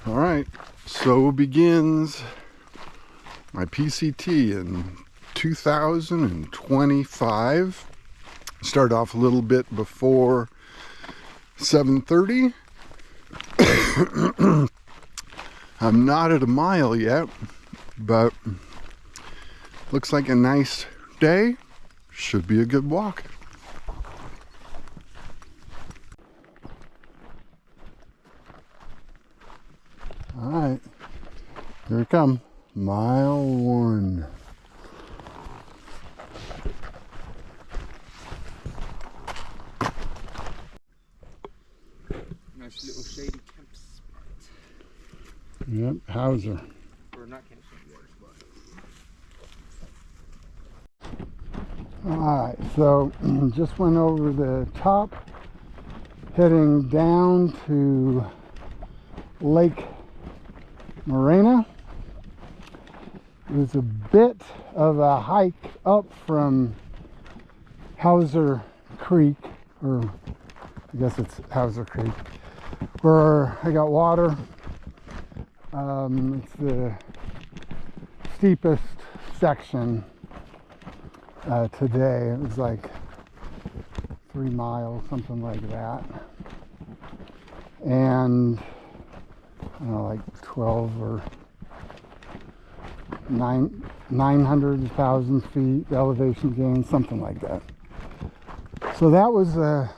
All right, so begins my PCT in 2025. Started off a little bit before 7:30. I'm not at a mile yet, but looks like a nice day. Should be a good walk. All right, here we come. Mile 1. Nice little shady camp spot. Yep, Hauser. Or not camp spot. Alright, so just went over the top, heading down to Lake Morena. It was a bit of a hike up from Hauser Creek, or I guess it's Hauser Creek, where I got water. It's the steepest section today. It was like 3 miles, something like that. And I don't know, like 12 or 900,000 feet elevation gain, something like that. So that was a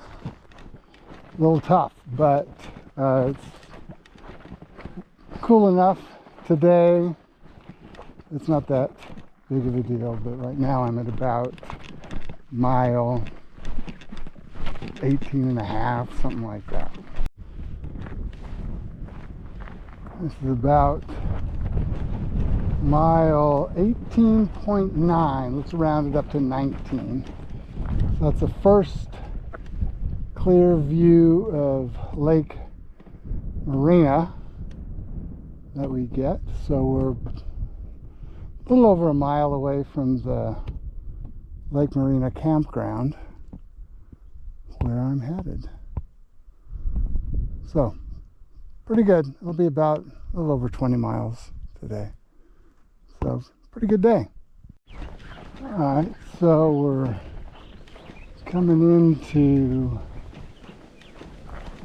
little tough, but it's cool enough today. It's not that big of a deal, but right now I'm at about mile 18 and a half, something like that. This is about mile 18.9. Let's round it up to 19. So that's the first clear view of Lake Morena that we get. So we're a little over a mile away from the Lake Morena campground where I'm headed. So pretty good. It'll be about a little over 20 miles today. So pretty good day. All right, so we're coming into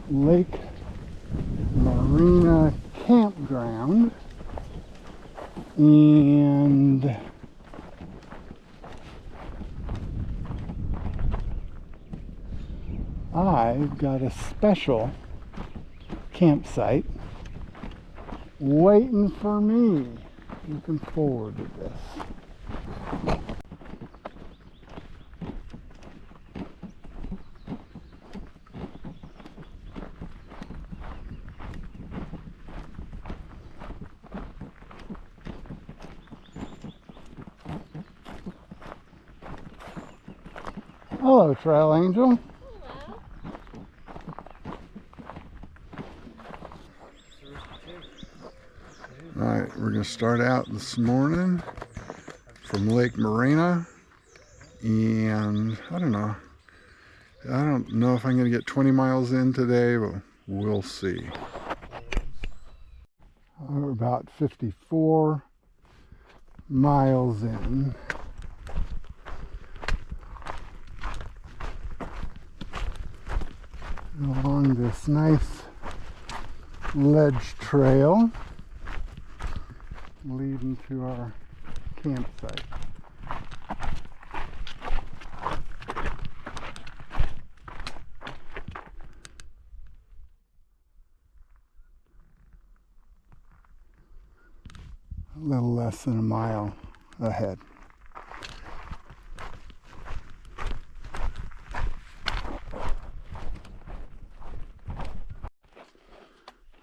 Lake Morena campground, and I've got a special campsite waiting for me. Looking forward to this. Hello, Trail Angel. Alright, we're going to start out this morning from Lake Morena, and I don't know if I'm going to get 20 miles in today, but we'll see. We're about 54 miles in. Along this nice ledge trail leading to our campsite. A little less than a mile ahead.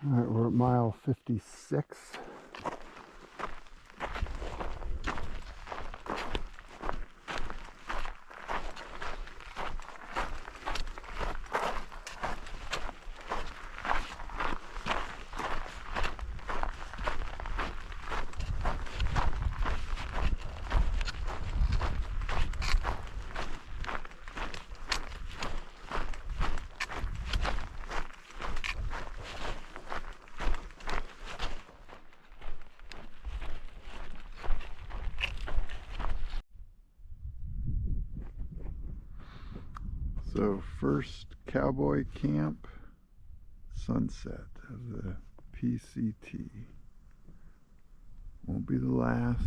All right, we're at mile 56. So first cowboy camp sunset of the PCT. Won't be the last.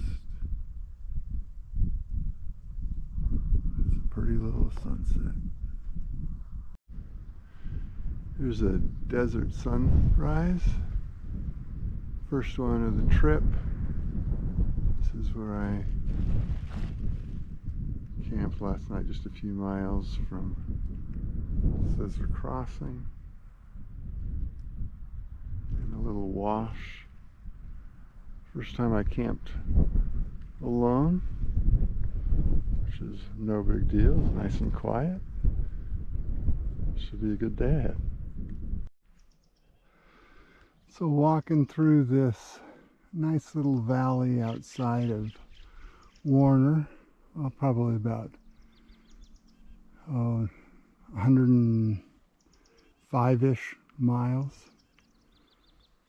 It's a pretty little sunset. Here's a desert sunrise. First one of the trip. This is where I camped last night, just a few miles from Scissor Crossing. And a little wash. First time I camped alone, which is no big deal. It's nice and quiet. Should be a good day ahead. So walking through this nice little valley outside of Warner, well, probably about 105-ish miles.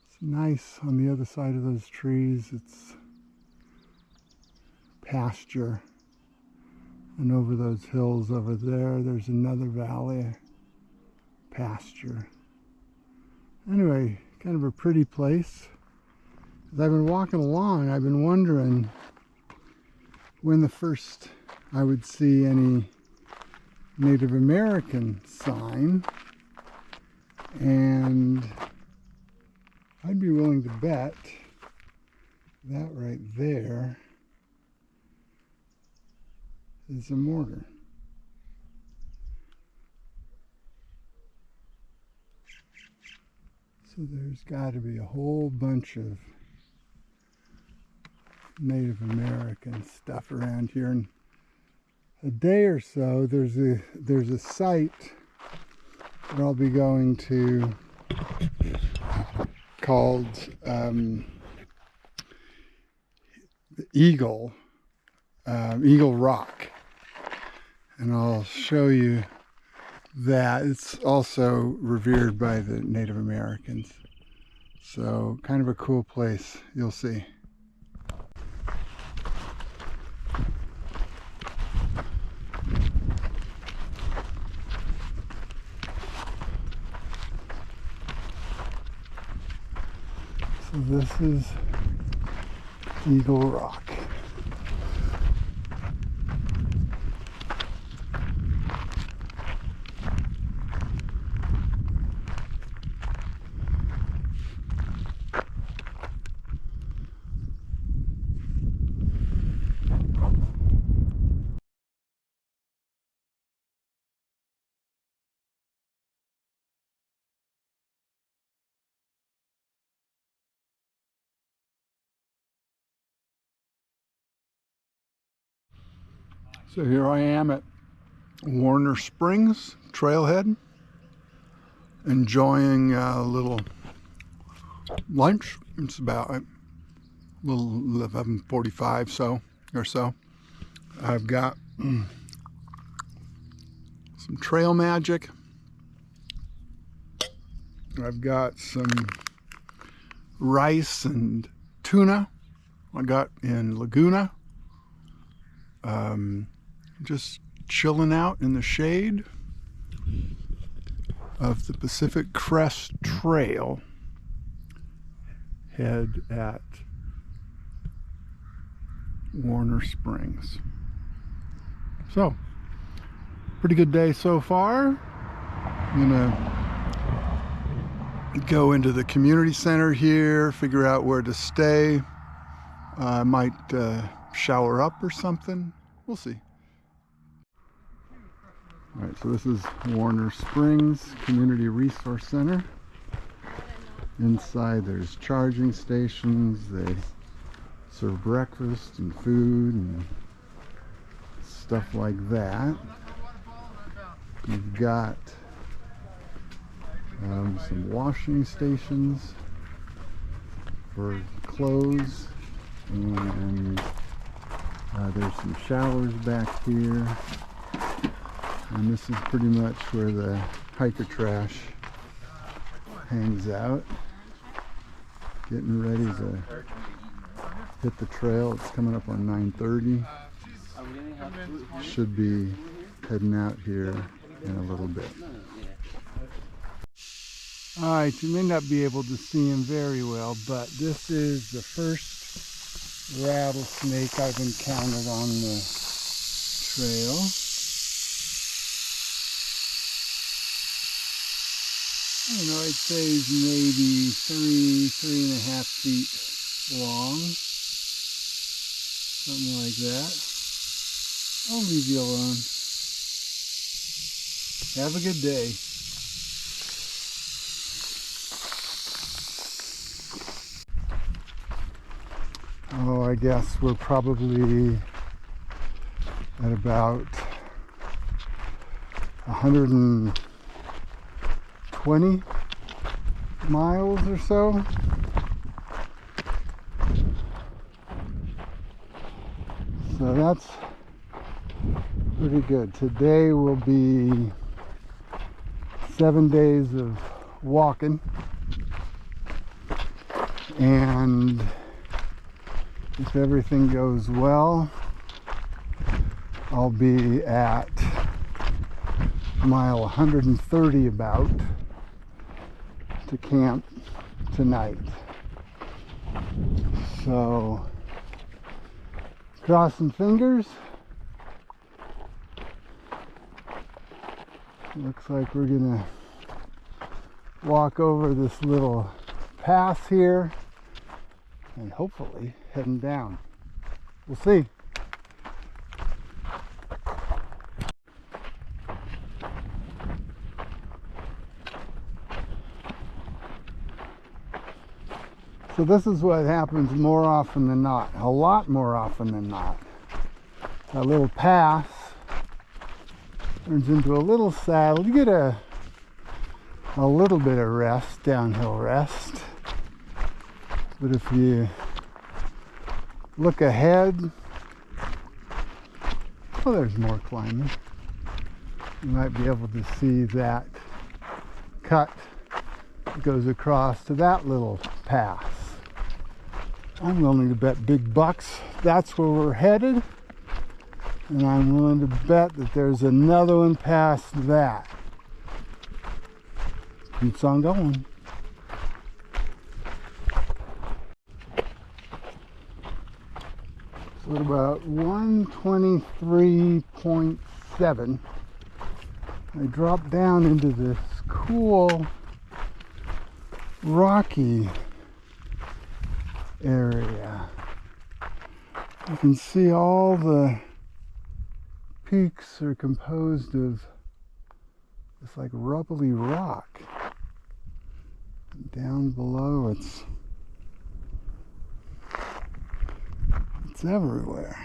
It's nice on the other side of those trees. It's pasture. And over those hills over there, there's another valley, pasture. Anyway, kind of a pretty place. As I've been walking along, I've been wondering when the first I would see any Native American sign, and I'd be willing to bet that right there is a mortar. So there's got to be a whole bunch of Native American stuff around here. In a day or so, there's a site that I'll be going to called the Eagle Rock, and I'll show you that. It's also revered by the Native Americans, so kind of a cool place. You'll see. So this is Eagle Rock. So here I am at Warner Springs Trailhead, enjoying a little lunch. It's about a little 11:45 or so. I've got some trail magic. I've got some rice and tuna I got in Laguna. Just chilling out in the shade of the Pacific Crest Trail head at Warner Springs. So, pretty good day so far. I'm gonna go into the community center here, figure out where to stay. I might shower up or something. We'll see. All right, so this is Warner Springs Community Resource Center. Inside there's charging stations. They serve breakfast and food and stuff like that. You've got some washing stations for clothes, and there's some showers back here. And this is pretty much where the hiker trash hangs out. Getting ready to hit the trail. It's coming up on 9:30. Should be heading out here in a little bit. Alright, you may not be able to see him very well, but this is the first rattlesnake I've encountered on the trail. I don't know, I'd say he's maybe 3.5 feet long. Something like that. I'll leave you alone. Have a good day. Oh, I guess we're probably at about 120 miles or so. So that's pretty good. Today will be 7 days of walking, and if everything goes well, I'll be at mile 130 about to camp tonight. So crossing fingers. Looks like we're gonna walk over this little pass here and hopefully heading down. We'll see. So this is what happens more often than not, a lot more often than not. That little pass turns into a little saddle. You get a little bit of rest, downhill rest. But if you look ahead, oh, there's more climbing. You might be able to see that cut that goes across to that little pass. I'm willing to bet big bucks that's where we're headed, and I'm willing to bet that there's another one past that. Keeps on going. So at about 123.7, I dropped down into this cool rocky area. You can see all the peaks are composed of this like rubbly rock. Down below it's everywhere.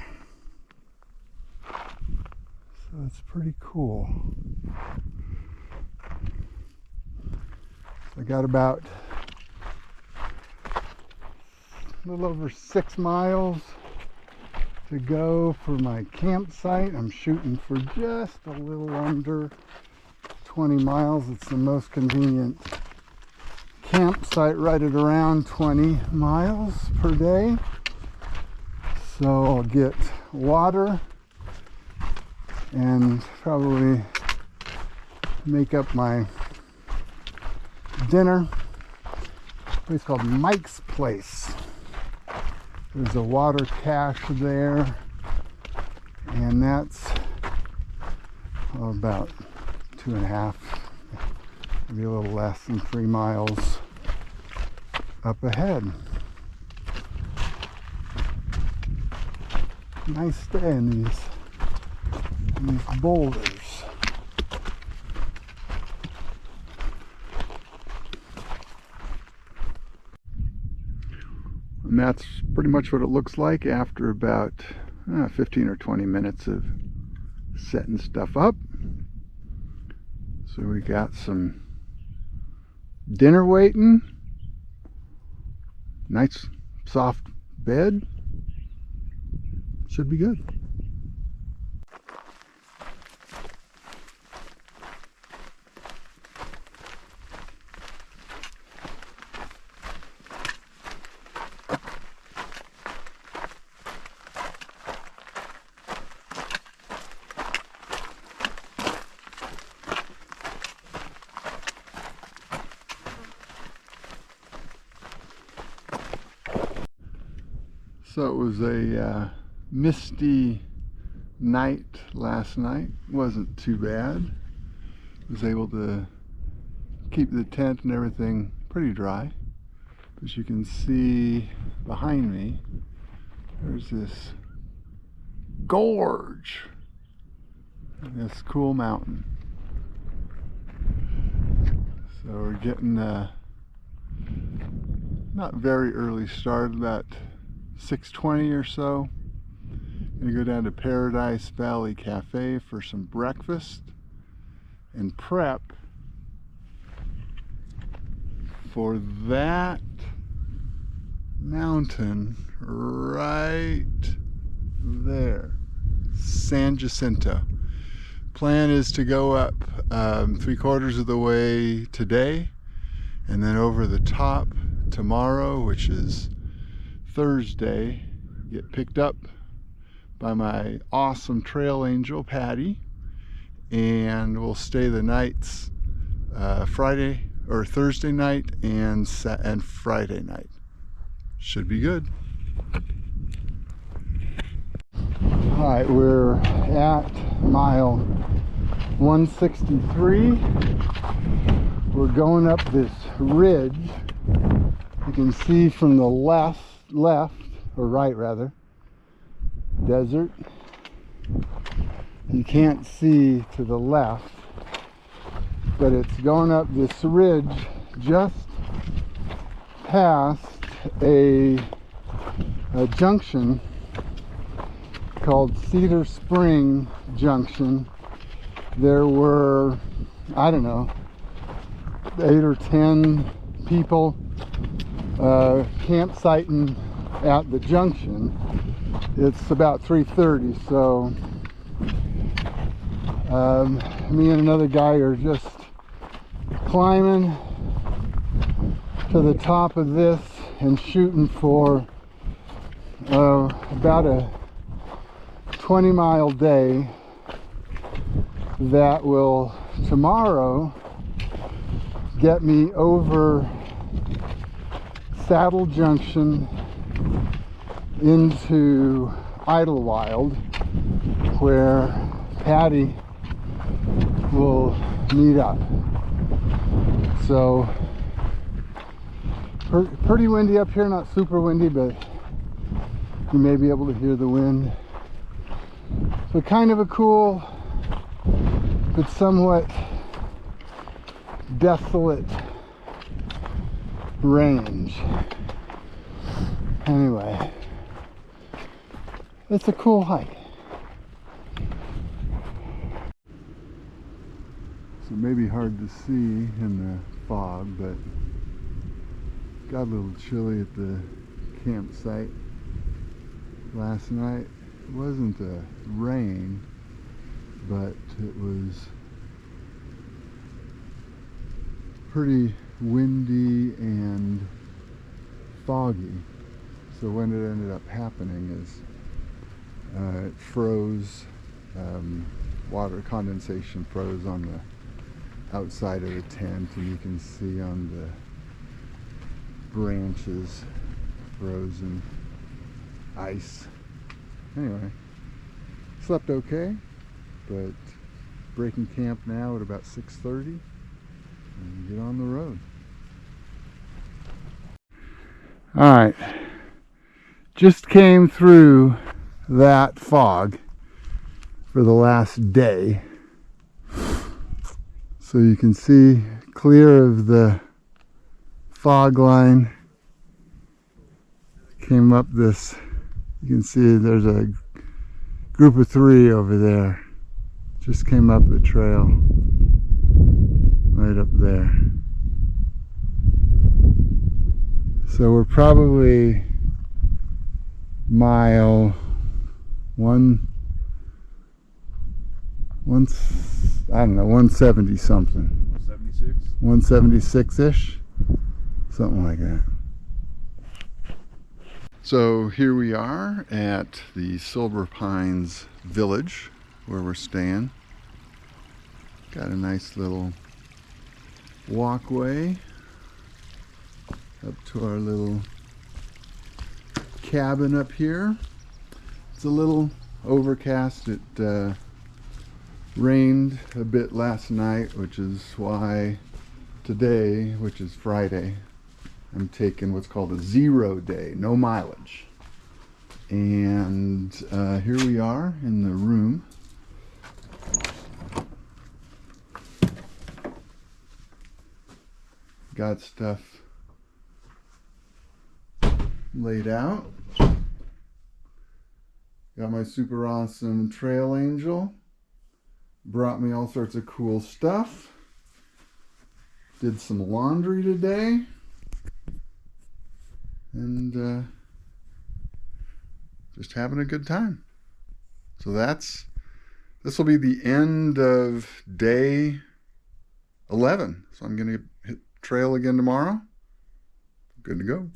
So it's pretty cool. I got about a little over 6 miles to go for my campsite. I'm shooting for just a little under 20 miles. It's the most convenient campsite right at around 20 miles per day. So I'll get water and probably make up my dinner. A place called Mike's Place. There's a water cache there, and that's about 2.5, maybe a little less than 3 miles up ahead. Nice day in these boulders. And that's pretty much what it looks like after about 15 or 20 minutes of setting stuff up. So we got some dinner waiting, nice soft bed, should be good. So it was a misty night last night. Wasn't too bad. Was able to keep the tent and everything pretty dry. As you can see behind me, there's this gorge, this cool mountain. So we're getting not very early start, about 6:20 or so. Gonna go down to Paradise Valley Cafe for some breakfast and prep for that mountain right there, San Jacinto. Plan is to go up 3/4 of the way today and then over the top tomorrow, which is Thursday, get picked up by my awesome trail angel Patty, and we'll stay the nights Friday or Thursday night and Friday night. Should be good. All right, we're at mile 163. We're going up this ridge. You can see from the left, or right rather, desert. You can't see to the left, but it's going up this ridge just past a junction called Cedar Spring Junction. There were, I don't know, 8 or 10 people campsiting at the junction. It's about 3:30, so me and another guy are just climbing to the top of this and shooting for about a 20-mile day that will tomorrow get me over Saddle Junction into Idyllwild, where Patty will meet up. So pretty windy up here, not super windy, but you may be able to hear the wind. So kind of a cool but somewhat desolate range. Anyway, it's a cool hike. So maybe hard to see in the fog, but got a little chilly at the campsite last night. It wasn't a rain, but it was pretty windy and foggy. So when it ended up happening is it froze, water condensation froze on the outside of the tent, and you can see on the branches frozen ice. Anyway, slept okay, but breaking camp now at about 6:30 and get on the road. All right, just came through that fog for the last day, so you can see clear of the fog line. Came up this, you can see there's a group of 3 over there. Just came up the trail right up there. So we're probably mile I don't know, 170 something. 176-ish, something like that. So here we are at the Silver Pines Village where we're staying. Got a nice little walkway up to our little cabin up here. It's a little overcast. It rained a bit last night, which is why today, which is Friday, I'm taking what's called a 0 day, no mileage. And here we are in the room. Got stuff laid out. Got my super awesome trail angel. Brought me all sorts of cool stuff. Did some laundry today. And just having a good time. So this will be the end of day 11. So I'm going to hit trail again tomorrow. Good to go.